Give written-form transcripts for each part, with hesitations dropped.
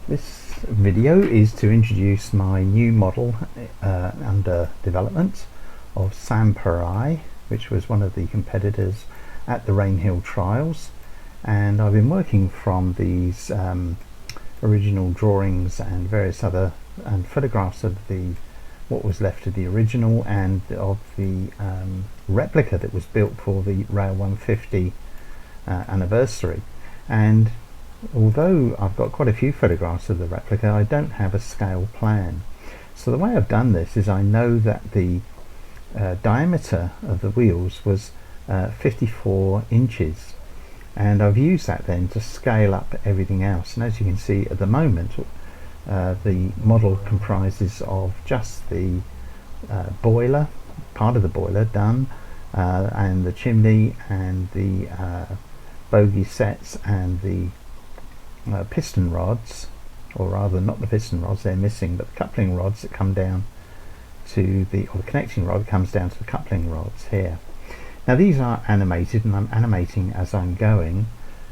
This video is to introduce my new model under development of Sans Pareil, which was one of the competitors at the Rainhill trials, and I've been working from these original drawings and various other photographs of the what was left of the original and of the replica that was built for the Rail 150 anniversary. And although I've got quite a few photographs of the replica, I don't have a scale plan. So the way I've done this is I know that the diameter of the wheels was 54 inches, and I've used that then to scale up everything else. And as you can see at the moment, the model comprises of just the boiler, part of the boiler done, and the chimney and the bogie sets and the piston rods, or rather not the piston rods, they're missing, but the coupling rods that come down to the, or the connecting rod comes down to the coupling rods here. Now these are animated, and I'm animating as I'm going,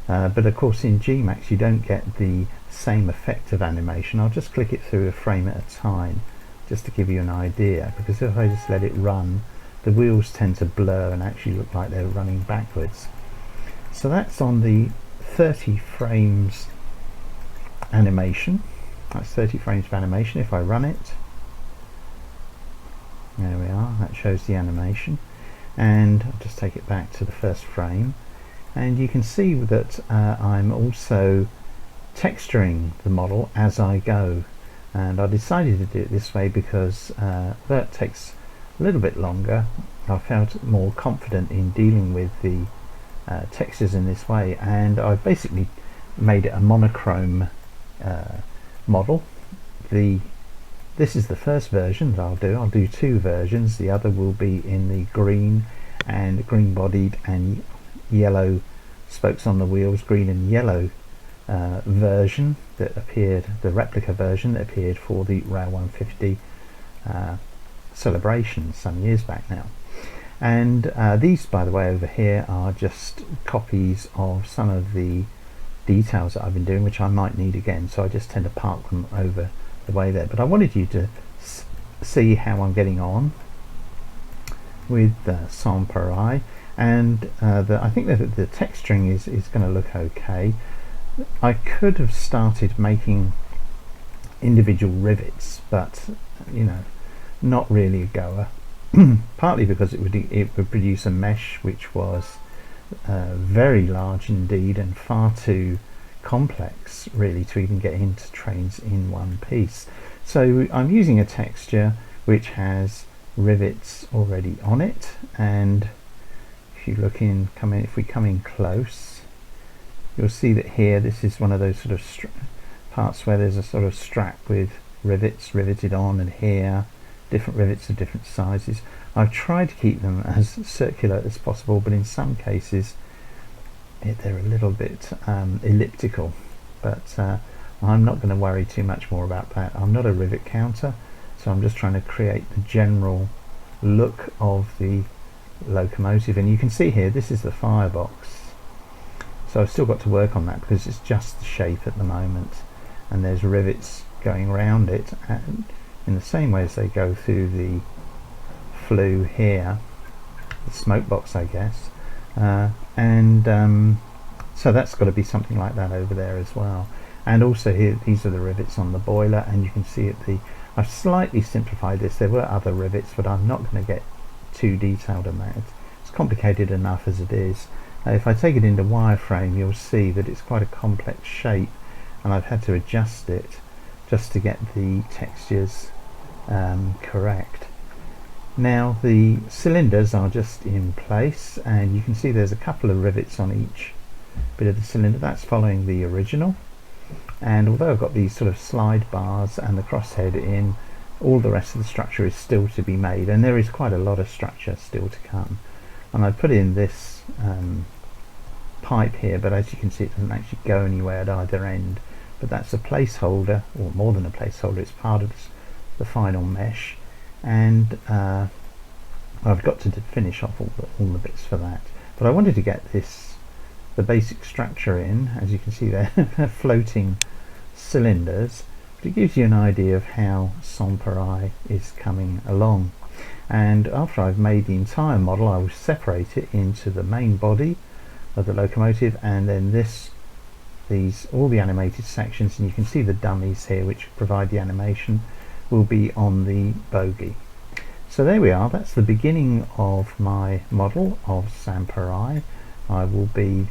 but of course in Gmax you don't get the same effect of animation. I'll just click it through a frame at a time just to give you an idea, because if I just let it run, the wheels tend to blur and actually look like they're running backwards. So that's on the 30 frames animation. That's 30 frames of animation. If I run it, there we are, that shows the animation, and I'll just take it back to the first frame, and you can see that I'm also texturing the model as I go. And I decided to do it this way because that takes a little bit longer. I felt more confident in dealing with the textures in this way, and I've basically made it a monochrome model. This is the first version that I'll do two versions. The other will be in the green and green bodied and yellow spokes on the wheels, green and yellow version that appeared, the replica version that appeared for the Rail 150 celebration some years back now. And these, by the way, over here are just copies of some of the details that I've been doing, which I might need again, so I just tend to park them over the way there. But I wanted you to see how I'm getting on with Sans Pareil, and I think that the texturing is going to look okay. I could have started making individual rivets, but you know, not really a goer. Partly because it would produce a mesh which was very large indeed, and far too complex really to even get into Trainz in one piece. So I'm using a texture which has rivets already on it, and if you look in, if we come in close, you'll see that here this is one of those sort of parts where there's a sort of strap with rivets riveted on, and here different rivets of different sizes. I've tried to keep them as circular as possible, but in some cases they're a little bit elliptical, but I'm not going to worry too much more about that. I'm not a rivet counter, so I'm just trying to create the general look of the locomotive. And you can see here, this is the firebox, so I've still got to work on that because it's just the shape at the moment, and there's rivets going around it, and in the same way as they go through the flue here, the smoke box I guess, so that's got to be something like that over there as well. And also here, these are the rivets on the boiler, and you can see I've slightly simplified this. There were other rivets, but I'm not going to get too detailed on that. It's complicated enough as it is. If I take it into wireframe, you'll see that it's quite a complex shape, and I've had to adjust it just to get the textures correct. Now the cylinders are just in place, and you can see there's a couple of rivets on each bit of the cylinder. That's following the original, and although I've got these sort of slide bars and the crosshead in, all the rest of the structure is still to be made, and there is quite a lot of structure still to come. And I put in this pipe here, but as you can see it doesn't actually go anywhere at either end, but that's a placeholder, or more than a placeholder. It's part of the final mesh, and I've got to finish off all the bits for that. But I wanted to get the basic structure in, as you can see there, a floating cylinders, but it gives you an idea of how Sans Pareil is coming along. And after I've made the entire model, I will separate it into the main body of the locomotive, and then all the animated sections, and you can see the dummies here which provide the animation, will be on the bogie. So there we are, that's the beginning of my model of Sans Pareil. I will be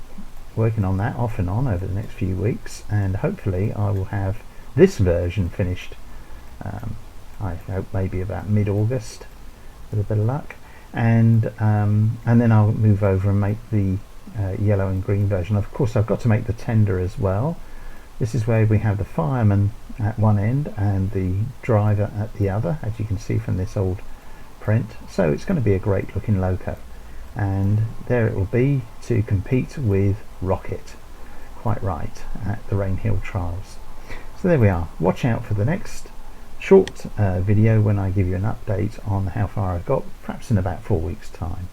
working on that off and on over the next few weeks, and hopefully I will have this version finished, I hope maybe about mid-August with a bit of luck, and then I'll move over and make the yellow and green version. Of course I've got to make the tender as well. This is where we have the fireman at one end and the driver at the other, as you can see from this old print. So it's going to be a great looking loco, and there it will be to compete with Rocket, quite right, at the Rainhill trials. So there we are. Watch out for the next short video when I give you an update on how far I've got, perhaps in about 4 weeks time.